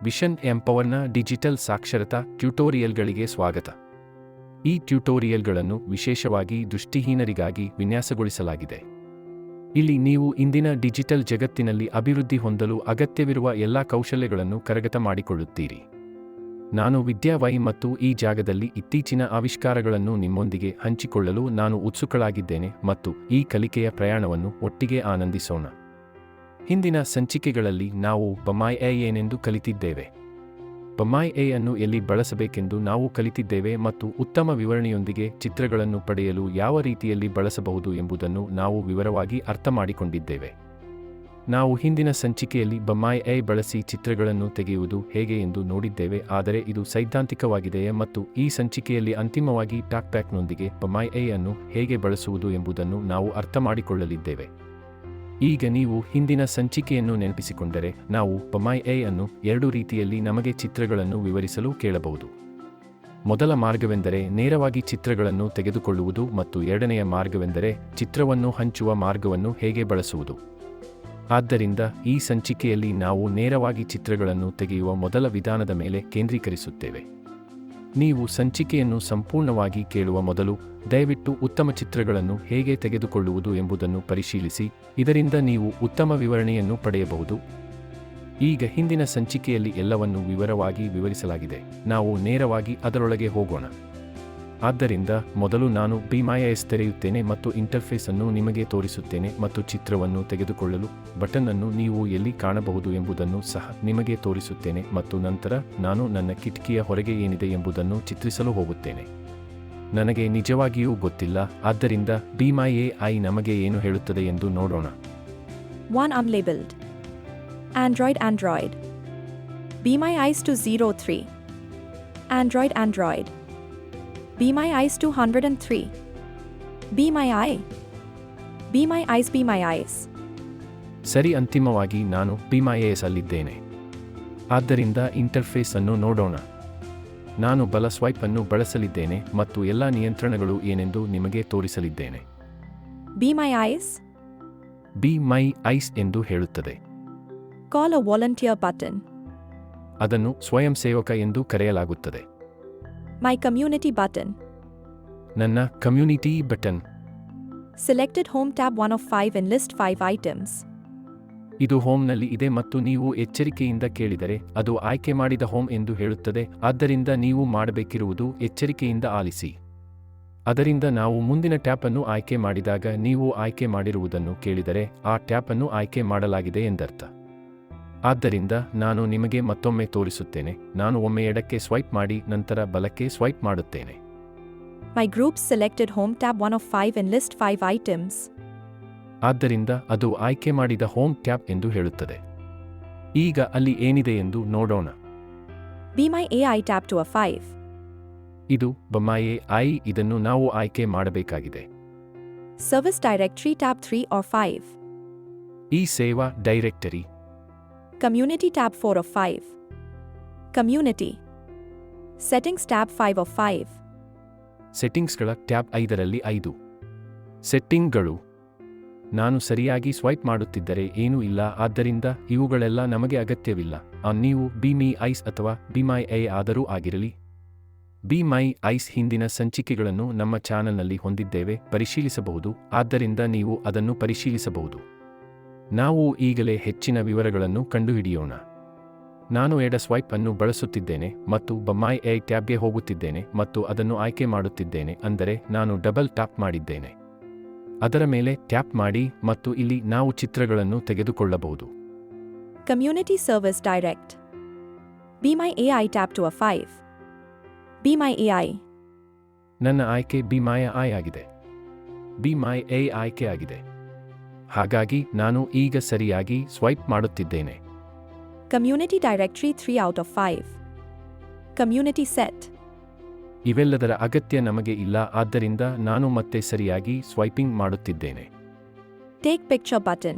Vision ಎಂಪವರ್ನ digital ಸಾಕ್ಷರತಾ ಟ್ಯುಟೋರಿಯಲ್ಗಳಿಗೆ ಸ್ವಾಗತ. ಈ ಟ್ಯುಟೋರಿಯಲ್ಗಳನ್ನು ವಿಶೇಷವಾಗಿ ದೃಷ್ಟಿಹೀನರಿಗಾಗಿ ವಿನ್ಯಾಸಗೊಳಿಸಲಾಗಿದೆ. ಇಲ್ಲಿ ನೀವು ಇಂದಿನ ಡಿಜಿಟಲ್ ಜಗತ್ತಿನಲ್ಲಿ ಅಭಿವೃದ್ಧಿ ಹೊಂದಲು ಅಗತ್ಯವಿರುವ ಎಲ್ಲಾ ಕೌಶಲ್ಯಗಳನ್ನು ಕರಗತ ಮಾಡಿಕೊಳ್ಳುತ್ತೀರಿ. ನಾನು ವಿದ್ಯಾವೈ ಮತ್ತು ಈ ಜಾಗದಲ್ಲಿ ಇತ್ತೀಚಿನ ಆವಿಷ್ಕಾರಗಳನ್ನು ನಿಮ್ಮೊಂದಿಗೆ ಹಂಚಿಕೊಳ್ಳಲು ನಾನು ಉತ್ಸುಕಳಾಗಿದ್ದೇನೆ ಮತ್ತು ಈ ಕಲಿಕೆಯ ಪ್ರಯಾಣವನ್ನು ಒಟ್ಟಿಗೆ ಆನಂದಿಸೋಣ. ಹಿಂದಿನ ಸಂಚಿಕೆಗಳಲ್ಲಿ ನಾವು ಬಮಾಯ್ ಎ ಏನೆಂದು ಕಲಿತಿದ್ದೇವೆ. ಬಮಾಯ್ ಎ ಅನ್ನು ಎಲ್ಲಿ ಬಳಸಬೇಕೆಂದು ನಾವು ಕಲಿತಿದ್ದೇವೆ ಮತ್ತು ಉತ್ತಮ ವಿವರಣೆಯೊಂದಿಗೆ ಚಿತ್ರಗಳನ್ನು ಪಡೆಯಲು ಯಾವ ರೀತಿಯಲ್ಲಿ ಬಳಸಬಹುದು ಎಂಬುದನ್ನು ನಾವು ವಿವರವಾಗಿ ಅರ್ಥಮಾಡಿಕೊಂಡಿದ್ದೇವೆ. ನಾವು ಹಿಂದಿನ ಸಂಚಿಕೆಯಲ್ಲಿ ಬಮಾಯ್ ಎ ಬಳಸಿ ಚಿತ್ರಗಳನ್ನು ತೆಗೆಯುವುದು ಹೇಗೆ ಎಂದು ನೋಡಿದ್ದೇವೆ, ಆದರೆ ಇದು ಸೈದ್ಧಾಂತಿಕವಾಗಿದೆಯೇ ಮತ್ತು ಈ ಸಂಚಿಕೆಯಲ್ಲಿ ಅಂತಿಮವಾಗಿ ಟಾಕ್ಪ್ಯಾಕ್ನೊಂದಿಗೆ ಬಮಾಯ್ ಎ ಅನ್ನು ಹೇಗೆ ಬಳಸುವುದು ಎಂಬುದನ್ನು ನಾವು ಅರ್ಥಮಾಡಿಕೊಳ್ಳಲಿದ್ದೇವೆ. ಈಗ ನೀವು ಹಿಂದಿನ ಸಂಚಿಕೆಯನ್ನು ನೆನಪಿಸಿಕೊಂಡರೆ, ನಾವು ಬಮಾಯ್ ಎ ಅನ್ನು ಎರಡು ರೀತಿಯಲ್ಲಿ ನಮಗೆ ಚಿತ್ರಗಳನ್ನು ವಿವರಿಸಲು ಕೇಳಬಹುದು. ಮೊದಲ ಮಾರ್ಗವೆಂದರೆ ನೇರವಾಗಿ ಚಿತ್ರಗಳನ್ನು ತೆಗೆದುಕೊಳ್ಳುವುದು ಮತ್ತು ಎರಡನೆಯ ಮಾರ್ಗವೆಂದರೆ ಚಿತ್ರವನ್ನು ಹಂಚುವ ಮಾರ್ಗವನ್ನು ಹೇಗೆ ಬಳಸುವುದು. ಆದ್ದರಿಂದ ಈ ಸಂಚಿಕೆಯಲ್ಲಿ ನಾವು ನೇರವಾಗಿ ಚಿತ್ರಗಳನ್ನು ತೆಗೆಯುವ ಮೊದಲ ವಿಧಾನದ ಮೇಲೆ ಕೇಂದ್ರೀಕರಿಸುತ್ತೇವೆ. ನೀವು ಸಂಚಿಕೆಯನ್ನು ಸಂಪೂರ್ಣವಾಗಿ ಕೇಳುವ ಮೊದಲು ದಯವಿಟ್ಟು ಉತ್ತಮ ಚಿತ್ರಗಳನ್ನು ಹೇಗೆ ತೆಗೆದುಕೊಳ್ಳುವುದು ಎಂಬುದನ್ನು ಪರಿಶೀಲಿಸಿ, ಇದರಿಂದ ನೀವು ಉತ್ತಮ ವಿವರಣೆಯನ್ನು ಪಡೆಯಬಹುದು. ಈಗ ಹಿಂದಿನ ಸಂಚಿಕೆಯಲ್ಲಿ ಎಲ್ಲವನ್ನೂ ವಿವರವಾಗಿ ವಿವರಿಸಲಾಗಿದೆ. ನಾವು ನೇರವಾಗಿ ಅದರೊಳಗೆ ಹೋಗೋಣ. ಆದ್ದರಿಂದ ಮೊದಲು ನಾನು ಬಮಾಯ್ ಎ ತೆರೆಯುತ್ತೇನೆ ಮತ್ತು ಇಂಟರ್ಫೇಸ್ ಅನ್ನು ನಿಮಗೆ ತೋರಿಸುತ್ತೇನೆ ಮತ್ತು ಚಿತ್ರವನ್ನು ತೆಗೆದುಕೊಳ್ಳಲು ಬಟನ್ ಅನ್ನು ನೀವು ಎಲ್ಲಿ ಕಾಣಬಹುದು ಎಂಬುದನ್ನು ಸಹ ನಿಮಗೆ ತೋರಿಸುತ್ತೇನೆ ಮತ್ತು ನಂತರ ನಾನು ನನ್ನ ಕಿಟಕಿಯ ಹೊರಗೆ ಏನಿದೆ ಎಂಬುದನ್ನು ಚಿತ್ರಿಸಲು ಹೋಗುತ್ತೇನೆ. ನನಗೆ ನಿಜವಾಗಿಯೂ ಗೊತ್ತಿಲ್ಲ, ಆದ್ದರಿಂದ ಬಮಾಯ್ ಎ ನಮಗೆ ಏನು ಹೇಳುತ್ತದೆ ಎಂದು ನೋಡೋಣ. 1 unlabeled. Android. Be my eyes 203. Android. Be my eyes 203. Be my eye. Be my eyes. ಸರಿ, ಅಂತಿಮವಾಗಿ ನಾನು ಬಮಾಯ್ ಎ ಅಲ್ಲಿದ್ದೇನೆ. ಆದ್ದರಿಂದ ಇಂಟರ್ಫೇಸ್ ಅನ್ನು ನೋಡೋಣ. ನಾನು ಬಲ ಸ್ವೈಪ್ ಅನ್ನು ಬಳಸಲಿದ್ದೇನೆ ಮತ್ತು ಎಲ್ಲಾ ನಿಯಂತ್ರಣಗಳು ಏನೆಂದು ನಿಮಗೆ ತೋರಿಸಲಿದ್ದೇನೆ. Be my eyes. Be my ice ಎಂದು ಹೇಳುತ್ತದೆ. Call a volunteer button. ಅದನ್ನು ಸ್ವಯಂ ಸೇವಕ ಎಂದು ಕರೆಯಲಾಗುತ್ತದೆ. My community button. ನನ್ನ community button. Selected home tab 1 of 5 and list 5 items. ಇದು ಹೋಮ್ನಲ್ಲಿ ಇದೆ ಮತ್ತು ನೀವು ಎಚ್ಚರಿಕೆಯಿಂದ ಕೇಳಿದರೆ ಅದು ಆಯ್ಕೆ ಮಾಡಿದ ಹೋಮ್ ಎಂದು ಹೇಳುತ್ತದೆ. ಆದ್ದರಿಂದ ನೀವು ಮಾಡಬೇಕಿರುವುದು ಎಚ್ಚರಿಕೆಯಿಂದ ಆಲಿಸಿ. ಅದರಿಂದ ನಾವು ಮುಂದಿನ ಟ್ಯಾಪ್ ಅನ್ನು ಆಯ್ಕೆ ಮಾಡಿದಾಗ ನೀವು ಆಯ್ಕೆ ಮಾಡಿರುವುದನ್ನು ಕೇಳಿದರೆ ಆ ಟ್ಯಾಪ್ ಅನ್ನು ಆಯ್ಕೆ ಮಾಡಲಾಗಿದೆ ಎಂದರ್ಥ. ಆದ್ದರಿಂದ ನಾನು ನಿಮಗೆ ಮತ್ತೊಮ್ಮೆ ತೋರಿಸುತ್ತೇನೆ. ನಾನು ಒಮ್ಮೆ ಎಡಕ್ಕೆ ಸ್ವೈಪ್ ಮಾಡಿ ನಂತರ ಬಲಕ್ಕೆ ಸ್ವೈಪ್ ಮಾಡುತ್ತೇನೆ. My groups selected home tab 1 of 5 and list 5 items. ಆದ್ದರಿಂದ ಅದು ಆಯ್ಕೆ ಮಾಡಿದ ಹೋಮ್ ಟ್ಯಾಬ್ ಎಂದು ಹೇಳುತ್ತದೆ. ಈಗ ಅಲ್ಲಿ ಏನಿದೆ ಎಂದು ನೋಡೋಣ. Be my AI tab 2 of 5. ಇದು ಬಮಾಯ್ ಎ. ಇದನ್ನು ನಾವು ಆಯ್ಕೆ ಮಾಡಬೇಕಾಗಿದೆ. Service directory tab 3 or 5. ಈ ಸೇವಾ directory. Community tab 4 of 5. Community. Settings tab 5 of 5. ಸೆಟ್ಟಿಂಗ್ಸ್ಗಳ tab 5ರಲ್ಲಿ 5. ಸೆಟ್ಟಿಂಗ್ಗಳು. ನಾನು ಸರಿಯಾಗಿ ಸ್ವೈಪ್ ಮಾಡುತ್ತಿದ್ದರೆ ಏನೂ ಇಲ್ಲ, ಆದ್ದರಿಂದ ಇವುಗಳೆಲ್ಲ ನಮಗೆ ಅಗತ್ಯವಿಲ್ಲ. ನೀವು ಬಮಾಯ್ ಐಸ್ ಅಥವಾ ಬಮಾಯ್ ಎ ಆದರೂ ಆಗಿರಲಿ. ಬಮಾಯ್ ಐಸ್ ಹಿಂದಿನ ಸಂಚಿಕೆಗಳನ್ನು ನಮ್ಮ ಚಾನೆಲ್ನಲ್ಲಿ ಹೊಂದಿದ್ದೇವೆ, ಪರಿಶೀಲಿಸಬಹುದು. ಆದ್ದರಿಂದ ನೀವು ಅದನ್ನು ಪರಿಶೀಲಿಸಬಹುದು. ನಾವು ಈಗಲೇ ಹೆಚ್ಚಿನ ವಿವರಗಳನ್ನು ಕಂಡುಹಿಡಿಯೋಣ. ನಾನು ಎಡ ಸ್ವೈಪ್ ಅನ್ನು ಬಳಸುತ್ತಿದ್ದೇನೆ ಮತ್ತು ಬಮಾಯ್ ಎ ಟ್ಯಾಬ್ಗೆ ಹೋಗುತ್ತಿದ್ದೇನೆ ಮತ್ತು ಅದನ್ನು ಆಯ್ಕೆ ಮಾಡುತ್ತಿದ್ದೇನೆ, ಅಂದರೆ ನಾನು ಡಬಲ್ ಟ್ಯಾಪ್ ಮಾಡಿದ್ದೇನೆ. ಅದರ ಮೇಲೆ ಟ್ಯಾಪ್ ಮಾಡಿ ಮತ್ತು ಇಲ್ಲಿ ನಾವು ಚಿತ್ರಗಳನ್ನು ತೆಗೆದುಕೊಳ್ಳಬಹುದು. Community service direct. Be my AI tab 2 of 5. Be my AI. ನನ್ನ ಆಯ್ಕೆ ಬಮಾಯ್ ಎ ಆಗಿದೆ. ಬಮಾಯ್ ಎ ಆಯ್ಕೆ ಆಗಿದೆ. ಹಾಗಾಗಿ ನಾನು ಈಗ ಸರಿಯಾಗಿ ಸ್ವೈಪ್ ಮಾಡುತ್ತಿದ್ದೇನೆ. Community directory 3 out of 5. Community set. ಇವೆಲ್ಲದರ ಅಗತ್ಯ ನಮಗೆ ಇಲ್ಲ, ಆದ್ದರಿಂದ ನಾನು ಮತ್ತೆ ಸರಿಯಾಗಿ ಸ್ವೈಪಿಂಗ್ ಮಾಡುತ್ತಿದ್ದೇನೆ. Take picture button.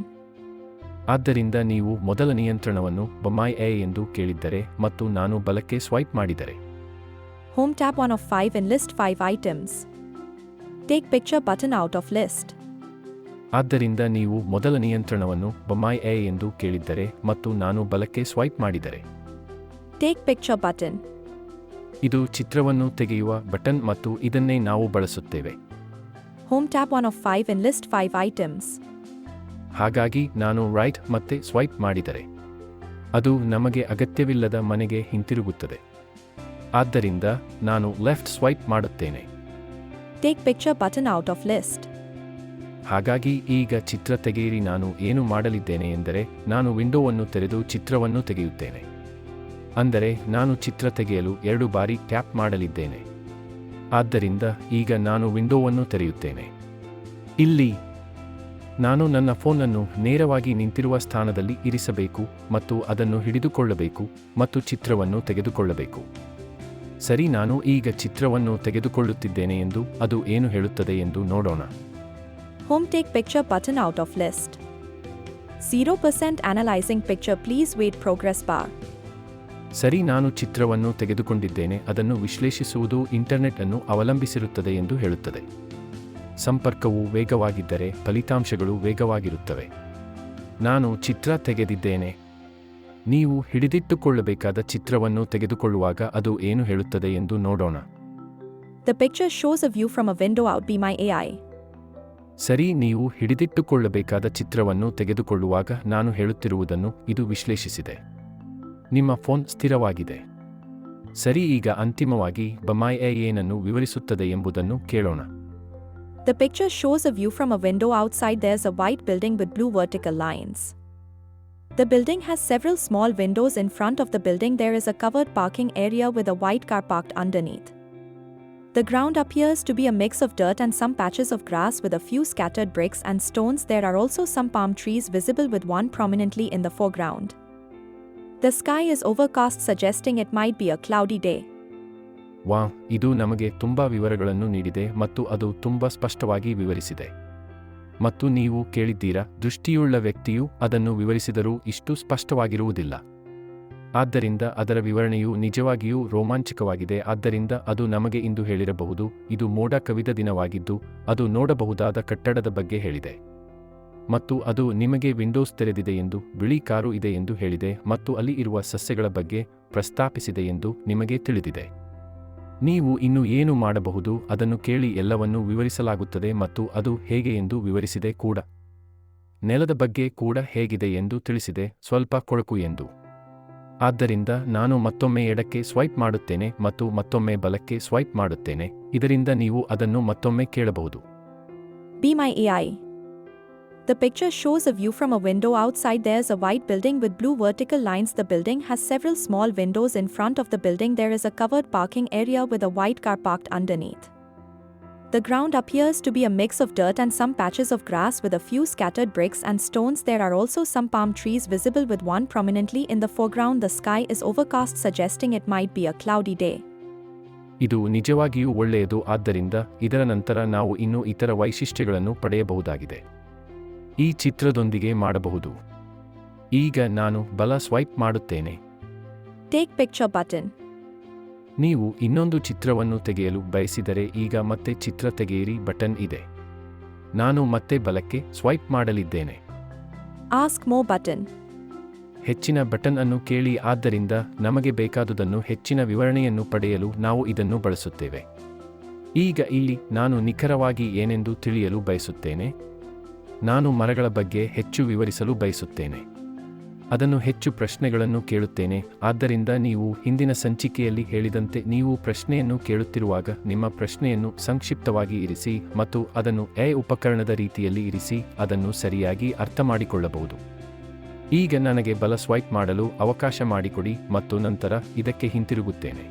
ಆದ್ದರಿಂದ ನೀವು ಮೊದಲ ನಿಯಂತ್ರಣವನ್ನು ಬಮಾಯ್ ಎ ಎಂದು ಕೇಳಿದ್ದರೆ ಮತ್ತು ನಾನು ಬಲಕ್ಕೆ ಸ್ವೈಪ್ ಮಾಡಿದರೆ Home tab 1 of 5 and list 5 items. Take picture button out of list. ಆದ್ದರಿಂದ ನೀವು ಮೊದಲ ನಿಯಂತ್ರಣವನ್ನು ಬಮಾಯ್ ಎ ಎಂದು ಕೇಳಿದ್ದರೆ ಮತ್ತು ನಾನು ಬಲಕ್ಕೆ ಸ್ವೈಪ್ ಮಾಡಿದರೆ Take picture button. ಇದು ಚಿತ್ರವನ್ನು ತೆಗೆಯುವ ಬಟನ್ ಮತ್ತು ಇದನ್ನೇ ನಾವು ಬಳಸುತ್ತೇವೆ. Home tab 1 of 5 in list 5 items. ಹಾಗಾಗಿ ನಾನು ರೈಟ್ ಮತ್ತೆ ಸ್ವೈಪ್ ಮಾಡಿದರೆ ಅದು ನಮಗೆ ಅಗತ್ಯವಿಲ್ಲದ ಮನೆಗೆ ಹಿಂತಿರುಗುತ್ತದೆ. ಆದ್ದರಿಂದ ನಾನು ಲೆಫ್ಟ್ ಸ್ವೈಪ್ ಮಾಡುತ್ತೇನೆ. Take picture button out of list. ಹಾಗಾಗಿ ಈಗ ಚಿತ್ರ ತೆಗೆಯಿರಿ. ನಾನು ಏನು ಮಾಡಲಿದ್ದೇನೆ ಎಂದರೆ ನಾನು ವಿಂಡೋವನ್ನು ತೆರೆದು ಚಿತ್ರವನ್ನು ತೆಗೆಯುತ್ತೇನೆ. ಅಂದರೆ ನಾನು ಚಿತ್ರ ತೆಗೆಯಲು 2 ಬಾರಿ ಟ್ಯಾಪ್ ಮಾಡಲಿದ್ದೇನೆ. ಆದ್ದರಿಂದ ಈಗ ನಾನು ವಿಂಡೋವನ್ನು ತೆರೆಯುತ್ತೇನೆ. ಇಲ್ಲಿ ನಾನು ನನ್ನ ಫೋನನ್ನು ನೇರವಾಗಿ ನಿಂತಿರುವ ಸ್ಥಾನದಲ್ಲಿ ಇರಿಸಬೇಕು ಮತ್ತು ಅದನ್ನು ಹಿಡಿದುಕೊಳ್ಳಬೇಕು ಮತ್ತು ಚಿತ್ರವನ್ನು ತೆಗೆದುಕೊಳ್ಳಬೇಕು. ಸರಿ, ನಾನು ಈಗ ಚಿತ್ರವನ್ನು ತೆಗೆದುಕೊಳ್ಳುತ್ತಿದ್ದೇನೆ ಎಂದು ಅದು ಏನು ಹೇಳುತ್ತದೆ ಎಂದು ನೋಡೋಣ. Home take picture button out of list. 0% analyzing picture, please wait progress bar. ಸರಿ, ನಾನು ಚಿತ್ರವನ್ನು ತೆಗೆದುಕೊಂಡಿದ್ದೇನೆ. ಅದನ್ನು ವಿಶ್ಲೇಷಿಸುವುದು ಇಂಟರ್ನೆಟ್ ಅನ್ನು ಅವಲಂಬಿಸಿರುತ್ತದೆ ಎಂದು ಹೇಳುತ್ತದೆ. ಸಂಪರ್ಕವು ವೇಗವಾಗಿದ್ದರೆ ಫಲಿತಾಂಶಗಳು ವೇಗವಾಗಿರುತ್ತವೆ. ನಾನು ಚಿತ್ರ ತೆಗೆದಿದ್ದೇನೆ. ನೀವು ಹಿಡಿದಿಟ್ಟುಕೊಳ್ಳಬೇಕಾದ ಚಿತ್ರವನ್ನು ತೆಗೆದುಕೊಳ್ಳುವಾಗ ಅದು ಏನು ಹೇಳುತ್ತದೆ ಎಂದು ನೋಡೋಣ. The picture shows a view from a window out. Be my AI. ಸರಿ, ನೀವು ಹಿಡಿದಿಟ್ಟುಕೊಳ್ಳಬೇಕಾದ ಚಿತ್ರವನ್ನು ತೆಗೆದುಕೊಳ್ಳುವಾಗ ನಾನು ಹೇಳುತ್ತಿರುವುದನ್ನು ಇದು ವಿಶ್ಲೇಷಿಸಿದೆ. ನಿಮ್ಮ ಫೋನ್ ಸ್ಥಿರವಾಗಿದೆ. ಸರಿ, ಈಗ ಅಂತಿಮವಾಗಿ ಬಮೈ ಎ ಏನನ್ನು ವಿವರಿಸುತ್ತದೆ ಎಂಬುದನ್ನು ಕೇಳೋಣ. The picture shows a view from a window outside. There's a white building with blue vertical lines. The building has several small windows. In front of the building there is a covered parking area with a white car parked underneath. The ground appears to be a mix of dirt and some patches of grass with a few scattered bricks and stones. There are also some palm trees visible with one prominently in the foreground. The sky is overcast, suggesting it might be a cloudy day. ವಾಹ್, ಇದು ನಮಗೆ ತುಂಬಾ ವಿವರಗಳನ್ನು ನೀಡಿದೆ ಮತ್ತು ಅದು ತುಂಬಾ ಸ್ಪಷ್ಟವಾಗಿ ವಿವರಿಸಿದೆ. ಮತ್ತು ನೀವು ಕೇಳಿದ್ದೀರಾ, ದೃಷ್ಟಿಯುಳ್ಳ ವ್ಯಕ್ತಿಯು ಅದನ್ನು ವಿವರಿಸಿದರೂ ಇಷ್ಟು ಸ್ಪಷ್ಟವಾಗಿರುವುದಿಲ್ಲ. ಆದ್ದರಿಂದ ಅದರ ವಿವರಣೆಯು ನಿಜವಾಗಿಯೂ ರೋಮಾಂಚಕವಾಗಿದೆ. ಆದ್ದರಿಂದ ಅದು ನಮಗೆ ಇಂದು ಹೇಳಿರಬಹುದು, ಇದು ಮೋಡ ಕವಿದ ದಿನವಾಗಿದ್ದು ಅದು ನೋಡಬಹುದಾದ ಕಟ್ಟಡದ ಬಗ್ಗೆ ಹೇಳಿದೆ. ಮತ್ತು ಅದು ನಿಮಗೆ ವಿಂಡೋಸ್ ತೆರೆದಿದೆ ಎಂದು, ಬಿಳಿ ಕಾರು ಇದೆ ಎಂದು ಹೇಳಿದೆ ಮತ್ತು ಅಲ್ಲಿ ಇರುವ ಸಸ್ಯಗಳ ಬಗ್ಗೆ ಪ್ರಸ್ತಾಪಿಸಿದೆ ಎಂದು ನಿಮಗೆ ತಿಳಿದಿದೆ. ನೀವು ಇನ್ನು ಏನು ಮಾಡಬಹುದು, ಅದನ್ನು ಕೇಳಿ. ಎಲ್ಲವನ್ನೂ ವಿವರಿಸಲಾಗುತ್ತದೆ ಮತ್ತು ಅದು ಹೇಗೆ ಎಂದು ವಿವರಿಸಿದೆ ಕೂಡ. ನೆಲದ ಬಗ್ಗೆ ಕೂಡ ಹೇಗಿದೆ ಎಂದು ತಿಳಿಸಿದೆ, ಸ್ವಲ್ಪ ಕೊಳಕು ಎಂದು. ಆದ್ದರಿಂದ ನಾನು ಮತ್ತೊಮ್ಮೆ ಎಡಕ್ಕೆ ಸ್ವೈಪ್ ಮಾಡುತ್ತೇನೆ ಮತ್ತು ಮತ್ತೊಮ್ಮೆ ಬಲಕ್ಕೆ ಸ್ವೈಪ್ ಮಾಡುತ್ತೇನೆ. ಇದರಿಂದ ನೀವು ಅದನ್ನು ಮತ್ತೊಮ್ಮೆ ಕೇಳಬಹುದು. Be my AI. The picture shows a view from a window outside. There's a white building with blue vertical lines. The building has several small windows. In front of the building there is a covered parking area with a white car parked underneath. The ground appears to be a mix of dirt and some patches of grass with a few scattered bricks and stones. There are also some palm trees visible with one prominently in the foreground. The sky is overcast, suggesting it might be a cloudy day. ಇದು ನಿಜವಾಗಿಯೂ ಒಳ್ಳೆಯದು. ಆದ್ದರಿಂದ ಇದರ ನಂತರ ನಾವು ಇನ್ನೂ ಇತರ ವೈಶಿಷ್ಟ್ಯಗಳನ್ನು ಪಡೆಯಬಹುದಾಗಿದೆ. ಈ ಚಿತ್ರದೊಂದಿಗೆ ಮಾಡಬಹುದು. ಈಗ ನಾನು ಬಲ ಸ್ವೈಪ್ ಮಾಡುತ್ತೇನೆ. Take picture button. ನೀವು ಇನ್ನೊಂದು ಚಿತ್ರವನ್ನು ತೆಗೆಯಲು ಬಯಸಿದರೆ ಈಗ ಮತ್ತೆ ಚಿತ್ರ ತೆಗೆಯಿರಿ ಬಟನ್ ಇದೆ. ನಾನು ಮತ್ತೆ ಬಲಕ್ಕೆ ಸ್ವೈಪ್ ಮಾಡಲಿದ್ದೇನೆ. Ask more button. ಹೆಚ್ಚಿನ ಬಟನ್ ಅನ್ನು ಕೇಳಿ. ಆದ್ದರಿಂದ ನಮಗೆ ಬೇಕಾದುದನ್ನು ಹೆಚ್ಚಿನ ವಿವರಣೆಯನ್ನು ಪಡೆಯಲು ನಾವು ಇದನ್ನು ಬಳಸುತ್ತೇವೆ. ಈಗ ಇಲ್ಲಿ ನಾನು ನಿಖರವಾಗಿ ಏನೆಂದು ತಿಳಿಯಲು ಬಯಸುತ್ತೇನೆ. ನಾನು ಮರಗಳ ಬಗ್ಗೆ ಹೆಚ್ಚು ವಿವರಿಸಲು ಬಯಸುತ್ತೇನೆ. ಅದನ್ನು ಹೆಚ್ಚು ಪ್ರಶ್ನೆಗಳನ್ನು ಕೇಳುತ್ತೇನೆ. ಆದ್ದರಿಂದ ನೀವು ಹಿಂದಿನ ಸಂಚಿಕೆಯಲ್ಲಿ ಹೇಳಿದಂತೆ ನೀವು ಪ್ರಶ್ನೆಯನ್ನು ಕೇಳುತ್ತಿರುವಾಗ ನಿಮ್ಮ ಪ್ರಶ್ನೆಯನ್ನು ಸಂಕ್ಷಿಪ್ತವಾಗಿ ಇರಿಸಿ ಮತ್ತು ಅದನ್ನು ಉಪಕರಣದ ರೀತಿಯಲ್ಲಿ ಇರಿಸಿ. ಅದನ್ನು ಸರಿಯಾಗಿ ಅರ್ಥಮಾಡಿಕೊಳ್ಳಬಹುದು. ಈಗ ನನಗೆ ಬಲ ಸ್ವೈಪ್ ಮಾಡಲು ಅವಕಾಶ ಮಾಡಿಕೊಡಿ ಮತ್ತು ನಂತರ ಇದಕ್ಕೆ ಹಿಂತಿರುಗುತ್ತೇನೆ.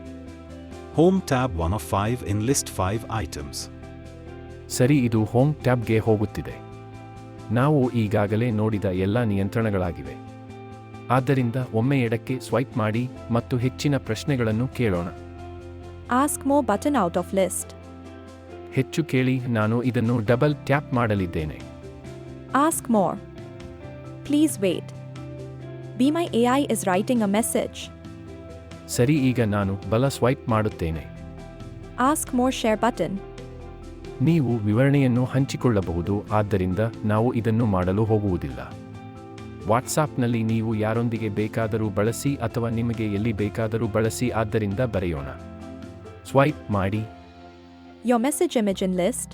Home tab 1 of 5 in list 5 items. ಸರಿ, ಇದು ಹೋಮ್ ಟ್ಯಾಬ್ಗೆ ಹೋಗುತ್ತಿದೆ. ನಾವು ಈಗಾಗಲೇ ನೋಡಿದ ಎಲ್ಲ ನಿಯಂತ್ರಣಗಳಾಗಿವೆ. ಆದ್ದರಿಂದ ಒಮ್ಮೆ ಎಡಕ್ಕೆ ಸ್ವೈಪ್ ಮಾಡಿ ಮತ್ತು ಹೆಚ್ಚಿನ ಪ್ರಶ್ನೆಗಳನ್ನು ಕೇಳೋಣ. Ask more button out of list. ಹೆಚ್ಚು ಕೇಳಿ. ನಾನು ಇದನ್ನು ಡಬಲ್ ಟ್ಯಾಪ್ ಮಾಡಲಿದ್ದೇನೆ. Ask more. Please wait. Be my AI is writing a message. ಸರಿ, ಈಗ ನಾನು ಬಲ ಸ್ವೈಪ್ ಮಾಡುತ್ತೇನೆ. Ask more share button. ನೀವು ವಿವರಣೆಯನ್ನು ಹಂಚಿಕೊಳ್ಳಬಹುದು. ಆದ್ದರಿಂದ ನಾವು ಇದನ್ನು ಮಾಡಲು ಹೋಗುವುದಿಲ್ಲ. ವಾಟ್ಸಾಪ್ನಲ್ಲಿ ನೀವು ಯಾರೊಂದಿಗೆ ಬೇಕಾದರೂ ಬಳಸಿ ಅಥವಾ ನಿಮಗೆ ಎಲ್ಲಿ ಬೇಕಾದರೂ ಬಳಸಿ. ಆದ್ದರಿಂದ ಬರೆಯೋಣ. ಸ್ವೈಪ್ ಮಾಡಿ. Your message image in list.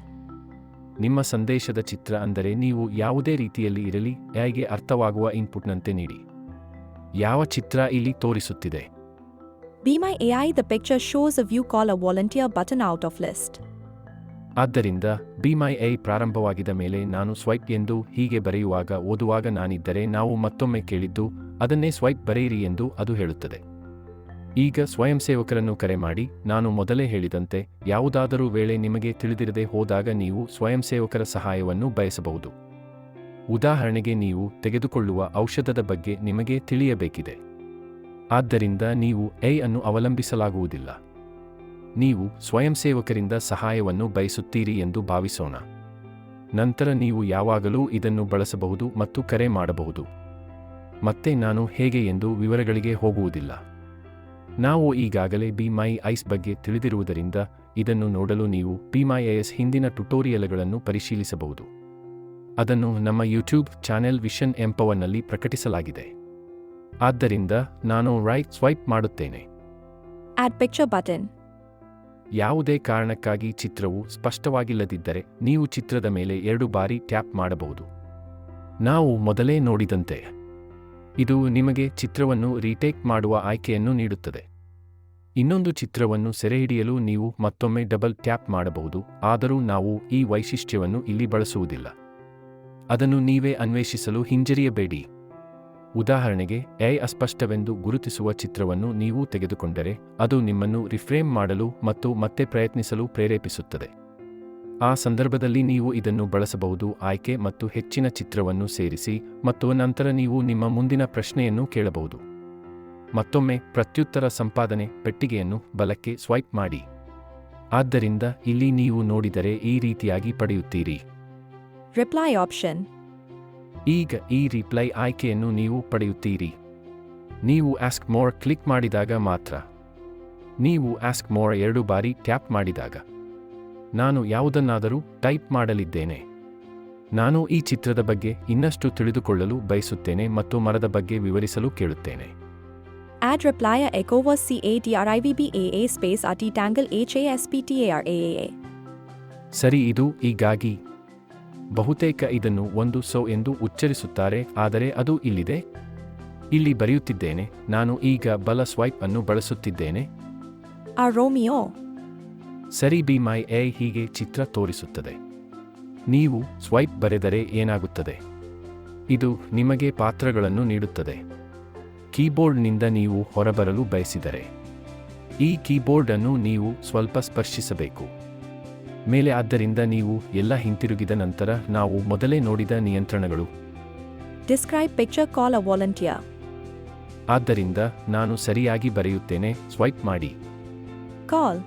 ನಿಮ್ಮ ಸಂದೇಶದ ಚಿತ್ರ ಅಂದರೆ ನೀವು ಯಾವುದೇ ರೀತಿಯಲ್ಲಿ ಇರಲಿ AI ಅರ್ಥವಾಗುವ ಇನ್ಪುಟ್ನಂತೆ ನೀಡಿ. ಯಾವ ಚಿತ್ರ ಇಲ್ಲಿ ತೋರಿಸುತ್ತಿದೆ? Be My AI. The picture shows a view. Call a volunteer button out of list. ಆದ್ದರಿಂದ Be My AI ಪ್ರಾರಂಭವಾಗಿದ ಮೇಲೆ ನಾನು ಸ್ವೈಪ್ ಎಂದು ಹೀಗೆ ಬರೆಯುವಾಗ ಓದುವಾಗ ನಾನಿದ್ದರೆ ನಾವು ಮತ್ತೊಮ್ಮೆ ಕೇಳಿದ್ದು ಅದನ್ನೇ ಸ್ವೈಪ್ ಬರೆಯಿರಿ ಎಂದು ಅದು ಹೇಳುತ್ತದೆ. ಈಗ ಸ್ವಯಂಸೇವಕರನ್ನು ಕರೆ ಮಾಡಿ. ನಾನು ಮೊದಲೇ ಹೇಳಿದಂತೆ ಯಾವುದಾದರೂ ವೇಳೆ ನಿಮಗೆ ತಿಳಿದಿರದೆ ಹೋದಾಗ ನೀವು ಸ್ವಯಂಸೇವಕರ ಸಹಾಯವನ್ನು ಬಯಸಬಹುದು. ಉದಾಹರಣೆಗೆ ನೀವು ತೆಗೆದುಕೊಳ್ಳುವ ಔಷಧದ ಬಗ್ಗೆ ನಿಮಗೆ ತಿಳಿಯಬೇಕಿದೆ. ಆದ್ದರಿಂದ ನೀವು AI ಅನ್ನು ಅವಲಂಬಿಸಲಾಗುವುದಿಲ್ಲ. ನೀವು ಸ್ವಯಂಸೇವಕರಿಂದ ಸಹಾಯವನ್ನು ಬಯಸುತ್ತೀರಿ ಎಂದು ಭಾವಿಸೋಣ. ನಂತರ ನೀವು ಯಾವಾಗಲೂ ಇದನ್ನು ಬಳಸಬಹುದು ಮತ್ತು ಕರೆ ಮಾಡಬಹುದು. ಮತ್ತೆ ನಾನು ಹೇಗೆ ಎಂದು ವಿವರಗಳಿಗೆ ಹೋಗುವುದಿಲ್ಲ. ನಾವು ಈಗಾಗಲೇ Be My AI ಬಗ್ಗೆ ತಿಳಿದಿರುವುದರಿಂದ ಇದನ್ನು ನೋಡಲು ನೀವು Be My AI ಹಿಂದಿನ ಟ್ಯುಟೋರಿಯಲ್ಗಳನ್ನು ಪರಿಶೀಲಿಸಬಹುದು. ಅದನ್ನು ನಮ್ಮ ಯೂಟ್ಯೂಬ್ ಚಾನೆಲ್ ವಿಷನ್ ಎಂಪವರ್ನಲ್ಲಿ ಪ್ರಕಟಿಸಲಾಗಿದೆ. ಆದ್ದರಿಂದ ನಾನು ರೈಟ್ ಸ್ವೈಪ್ ಮಾಡುತ್ತೇನೆ. Add picture button. ಯಾವುದೇ ಕಾರಣಕ್ಕಾಗಿ ಚಿತ್ರವು ಸ್ಪಷ್ಟವಾಗಿಲ್ಲದಿದ್ದರೆ ನೀವು ಚಿತ್ರದ ಮೇಲೆ 2 ಬಾರಿ ಟ್ಯಾಪ್ ಮಾಡಬಹುದು. ನಾವು ಮೊದಲೇ ನೋಡಿದಂತೆ ಇದು ನಿಮಗೆ ಚಿತ್ರವನ್ನು ರೀಟೇಕ್ ಮಾಡುವ ಆಯ್ಕೆಯನ್ನು ನೀಡುತ್ತದೆ. ಇನ್ನೊಂದು ಚಿತ್ರವನ್ನು ಸೆರೆಹಿಡಿಯಲು ನೀವು ಮತ್ತೊಮ್ಮೆ ಡಬಲ್ ಟ್ಯಾಪ್ ಮಾಡಬಹುದು, ಆದರೂ ನಾವು ಈ ವೈಶಿಷ್ಟ್ಯವನ್ನು ಇಲ್ಲಿ ಬಳಸುವುದಿಲ್ಲ. ಅದನ್ನು ನೀವೇ ಅನ್ವೇಷಿಸಲು ಹಿಂಜರಿಯಬೇಡಿ. ಉದಾಹರಣೆಗೆ AI ಅಸ್ಪಷ್ಟವೆಂದು ಗುರುತಿಸುವ ಚಿತ್ರವನ್ನು ನೀವು ತೆಗೆದುಕೊಂಡರೆ ಅದು ನಿಮ್ಮನ್ನು ರಿಫ್ರೇಮ್ ಮಾಡಲು ಮತ್ತು ಮತ್ತೆ ಪ್ರಯತ್ನಿಸಲು ಪ್ರೇರೇಪಿಸುತ್ತದೆ. ಆ ಸಂದರ್ಭದಲ್ಲಿ ನೀವು ಇದನ್ನು ಬಳಸಬಹುದು. ಆಯ್ಕೆ ಮತ್ತು ಹೆಚ್ಚಿನ ಚಿತ್ರವನ್ನು ಸೇರಿಸಿ ಮತ್ತು ನಂತರ ನೀವು ನಿಮ್ಮ ಮುಂದಿನ ಪ್ರಶ್ನೆಯನ್ನು ಕೇಳಬಹುದು. ಮತ್ತೊಮ್ಮೆ ಪ್ರತ್ಯುತ್ತರ ಸಂಪಾದನೆ ಪೆಟ್ಟಿಗೆಯನ್ನು ಬಲಕ್ಕೆ ಸ್ವೈಪ್ ಮಾಡಿ. ಆದ್ದರಿಂದ ಇಲ್ಲಿ ನೀವು ನೋಡಿದರೆ ಈ ರೀತಿಯಾಗಿ ಪಡೆಯುತ್ತೀರಿ. Reply option. ಈಗ ಈ ರಿಪ್ಲೈ ಆಯ್ಕೆಯನ್ನು ನೀವು ಪಡೆಯುತ್ತೀರಿ. ನೀವು ಆಸ್ಕ್ ಮೋರ್ ಕ್ಲಿಕ್ ಮಾಡಿದಾಗ ಮಾತ್ರ. ನೀವು ಆಸ್ಕ್ ಮೋರ್ 2 ಬಾರಿ ಟ್ಯಾಪ್ ಮಾಡಿದಾಗ ನಾನು ಯಾವುದನ್ನಾದರೂ ಟೈಪ್ ಮಾಡಲಿದ್ದೇನೆ. ನಾನು ಈ ಚಿತ್ರದ ಬಗ್ಗೆ ಇನ್ನಷ್ಟು ತಿಳಿದುಕೊಳ್ಳಲು ಬಯಸುತ್ತೇನೆ ಮತ್ತು ಮರದ ಬಗ್ಗೆ ವಿವರಿಸಲು ಕೇಳುತ್ತೇನೆ. Add reply a echo was CADRIVBAA space RT tangle HASPTARAA. ಸರಿ, ಇದು ಈಗಾಗಿ. ಬಹುತೇಕ ಇದನ್ನು ಒಂದು ಸೋ ಎಂದು ಉಚ್ಚರಿಸುತ್ತಾರೆ, ಆದರೆ ಅದು ಇಲ್ಲಿದೆ. ಇಲ್ಲಿ ಬರೆಯುತ್ತಿದ್ದೇನೆ. ನಾನು ಈಗ ಬಲ ಸ್ವೈಪ್ ಅನ್ನು ಬಳಸುತ್ತಿದ್ದೇನೆ. A Romeo. ಸರಿ, Be My AI ಹೀಗೆ ಚಿತ್ರ ತೋರಿಸುತ್ತದೆ. ನೀವು ಸ್ವೈಪ್ ಬರೆದರೆ ಏನಾಗುತ್ತದೆ? ಇದು ನಿಮಗೆ ಪಾತ್ರಗಳನ್ನು ನೀಡುತ್ತದೆ. ಕೀಬೋರ್ಡ್ನಿಂದ ನೀವು ಹೊರಬರಲು ಬಯಸಿದರೆ ಈ ಕೀಬೋರ್ಡ್ ಅನ್ನು ನೀವು ಸ್ವಲ್ಪ ಸ್ಪರ್ಶಿಸಬೇಕು ಮೇಲೆ. ಆದ್ದರಿಂದ ನೀವು ಎಲ್ಲ ಹಿಂತಿರುಗಿದ ನಂತರ ನಾವು ಮೊದಲೇ ನೋಡಿದ ನಿಯಂತ್ರಣಗಳು. Describe picture. Call a volunteer. ಆದ್ದರಿಂದ ನಾನು ಸರಿಯಾಗಿ ಬರೆಯುತ್ತೇನೆ. ಸ್ವೈಪ್ ಮಾಡಿ. Call.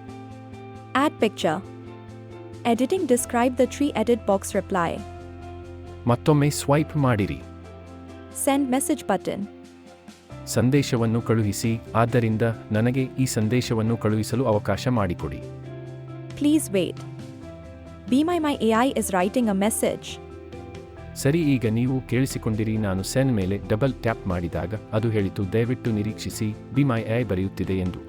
Add picture. Editing. Describe the tree. Edit box. Reply. ಮತ್ತೊಮ್ಮೆ ಸ್ವೈಪ್ ಮಾಡಿರಿ. Send message button. ಸಂದೇಶವನ್ನು ಕಳುಹಿಸಿ. ಆದ್ದರಿಂದ ನನಗೆ ಈ ಸಂದೇಶವನ್ನು ಕಳುಹಿಸಲು ಅವಕಾಶ ಮಾಡಿಕೊಡಿ. Please wait. Be My AI is writing a message. ಸರಿ, ಈಗ ನೀವು ಕೇಳಿಸಿಕೊಂಡಿರಿ. ನಾನು ಸೆಂಡ್ ಮೇಲೆ ಡಬಲ್ ಟ್ಯಾಪ್ ಮಾಡಿದಾಗ ಅದು ಹೇಳಿತು, ದಯವಿಟ್ಟು ನಿರೀಕ್ಷಿಸಿ, Be My AI ಬರೆಯುತ್ತಿದೆ ಎಂದು.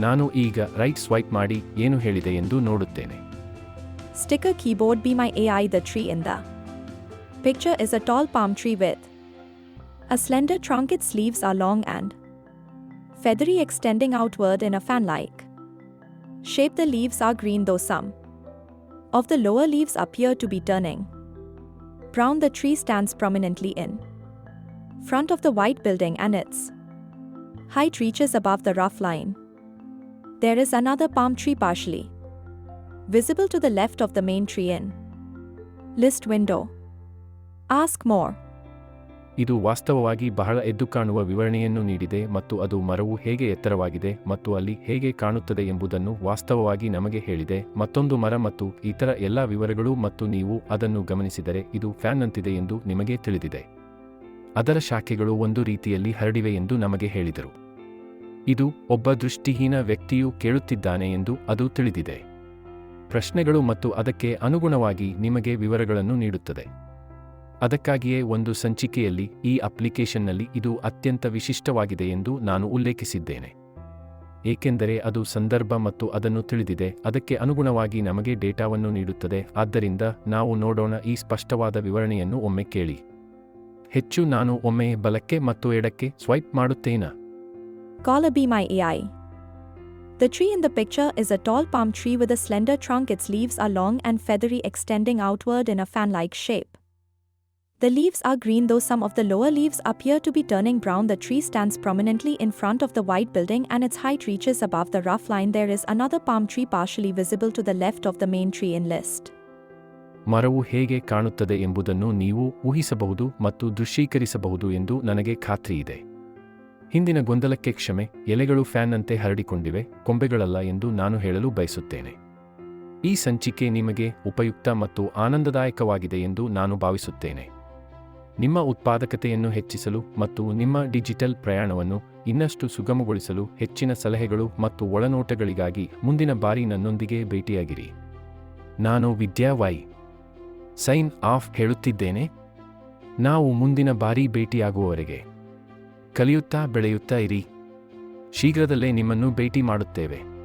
ನಾನು ಈಗ ರೈಟ್ ಸ್ವೈಪ್ ಮಾಡಿ ಏನು ಹೇಳಿದೆ ಎಂದು ನೋಡುತ್ತೇನೆ. Sticker keyboard. Be My AI. The tree in the picture is a tall palm tree with a slender trunk. Its leaves are long and feathery, extending outward in a fan-like shape. The leaves are green, though some of the lower leaves appear to be turning brown. The tree stands prominently in front of the white building and its height reaches above the rough line. There is another palm tree partially visible to the left of the main tree in list window. Ask more. ಇದು ವಾಸ್ತವವಾಗಿ ಬಹಳ ಎದ್ದು ಕಾಣುವ ವಿವರಣೆಯನ್ನು ನೀಡಿದೆ ಮತ್ತು ಅದು ಮರವು ಹೇಗೆ ಎತ್ತರವಾಗಿದೆ ಮತ್ತು ಅಲ್ಲಿ ಹೇಗೆ ಕಾಣುತ್ತದೆ ಎಂಬುದನ್ನು ವಾಸ್ತವವಾಗಿ ನಮಗೆ ಹೇಳಿದೆ. ಮತ್ತೊಂದು ಮರ ಮತ್ತು ಇತರ ಎಲ್ಲ ವಿವರಗಳು, ಮತ್ತು ನೀವು ಅದನ್ನು ಗಮನಿಸಿದರೆ ಇದು ಫ್ಯಾನ್ನಂತಿದೆ ಎಂದು ನಿಮಗೆ ತಿಳಿದಿದೆ. ಅದರ ಶಾಖೆಗಳು ಒಂದು ರೀತಿಯಲ್ಲಿ ಹರಡಿವೆ ಎಂದು ನಮಗೆ ಹೇಳಿದರು. ಇದು ಒಬ್ಬ ದೃಷ್ಟಿಹೀನ ವ್ಯಕ್ತಿಯು ಕೇಳುತ್ತಿದ್ದಾನೆ ಎಂದು ಅದು ತಿಳಿದಿದೆ. ಪ್ರಶ್ನೆಗಳು ಮತ್ತು ಅದಕ್ಕೆ ಅನುಗುಣವಾಗಿ ನಿಮಗೆ ವಿವರಗಳನ್ನು ನೀಡುತ್ತದೆ. ಅದಕ್ಕಾಗಿಯೇ ಒಂದು ಸಂಚಿಕೆಯಲ್ಲಿ ಈ ಅಪ್ಲಿಕೇಶನ್ನಲ್ಲಿ ಇದು ಅತ್ಯಂತ ವಿಶಿಷ್ಟವಾಗಿದೆ ಎಂದು ನಾನು ಉಲ್ಲೇಖಿಸಿದ್ದೇನೆ. ಏಕೆಂದರೆ ಅದು ಸಂದರ್ಭ ಮತ್ತು ಅದನ್ನು ತಿಳಿದಿದೆ, ಅದಕ್ಕೆ ಅನುಗುಣವಾಗಿ ನಮಗೆ ಡೇಟಾವನ್ನು ನೀಡುತ್ತದೆ. ಆದ್ದರಿಂದ ನಾವು ನೋಡೋಣ ಈ ಸ್ಪಷ್ಟವಾದ ವಿವರಣೆಯನ್ನು ಒಮ್ಮೆ ಕೇಳಿ. ಹೆಚ್ಚು ನಾನು ಒಮ್ಮೆ ಬಲಕ್ಕೆ ಮತ್ತು ಎಡಕ್ಕೆ swipe ಮಾಡುತ್ತೇನಾ? Caller be my AI. The tree in the picture is a tall palm tree with a slender trunk. Its leaves are long and feathery, extending outward in a fan-like shape. The leaves are green, though some of the lower leaves appear to be turning brown. The tree stands prominently in front of the white building and its height reaches above the rough line. There is another palm tree partially visible to the left of the main tree in list. ಮರವು ಹೇಗೆ ಕಾಣುತ್ತದೆ ಎಂಬುದನ್ನು ನೀವು ಊಹಿಸಬಹುದು ಮತ್ತು ದೃಶ್ಯೀಕರಿಸಬಹುದು ಎಂದು ನನಗೆ ಖಾತ್ರಿಯಿದೆ. ಹಿಂದಿನ ಗೊಂದಲಕ್ಕೆ ಕ್ಷಮೆ, ಎಲೆಗಳು ಫ್ಯಾನ್ನಂತೆ ಹರಡಿಕೊಂಡಿವೆ, ಕೊಂಬೆಗಳಲ್ಲ ಎಂದು ನಾನು ಹೇಳಲು ಬಯಸುತ್ತೇನೆ. ಈ ಸಂಚಿಕೆ ನಿಮಗೆ ಉಪಯುಕ್ತ ಮತ್ತು ಆನಂದದಾಯಕವಾಗಿದೆ ಎಂದು ನಾನು ಭಾವಿಸುತ್ತೇನೆ. ನಿಮ್ಮ ಉತ್ಪಾದಕತೆಯನ್ನು ಹೆಚ್ಚಿಸಲು ಮತ್ತು ನಿಮ್ಮ ಡಿಜಿಟಲ್ ಪ್ರಯಾಣವನ್ನು ಇನ್ನಷ್ಟು ಸುಗಮಗೊಳಿಸಲು ಹೆಚ್ಚಿನ ಸಲಹೆಗಳು ಮತ್ತು ಒಳನೋಟಗಳಿಗಾಗಿ ಮುಂದಿನ ಬಾರಿ ನನ್ನೊಂದಿಗೆ ಭೇಟಿಯಾಗಿರಿ. ನಾನು ವಿದ್ಯಾ ವೈ. ಸೈನ್ ಆಫ್ ಹೇಳುತ್ತಿದ್ದೇನೆ. ನಾವು ಮುಂದಿನ ಬಾರಿ ಭೇಟಿಯಾಗುವವರೆಗೆ ಕಲಿಯುತ್ತಾ ಬೆಳೆಯುತ್ತಾ ಇರಿ. ಶೀಘ್ರದಲ್ಲೇ ನಿಮ್ಮನ್ನು ಭೇಟಿ ಮಾಡುತ್ತೇವೆ.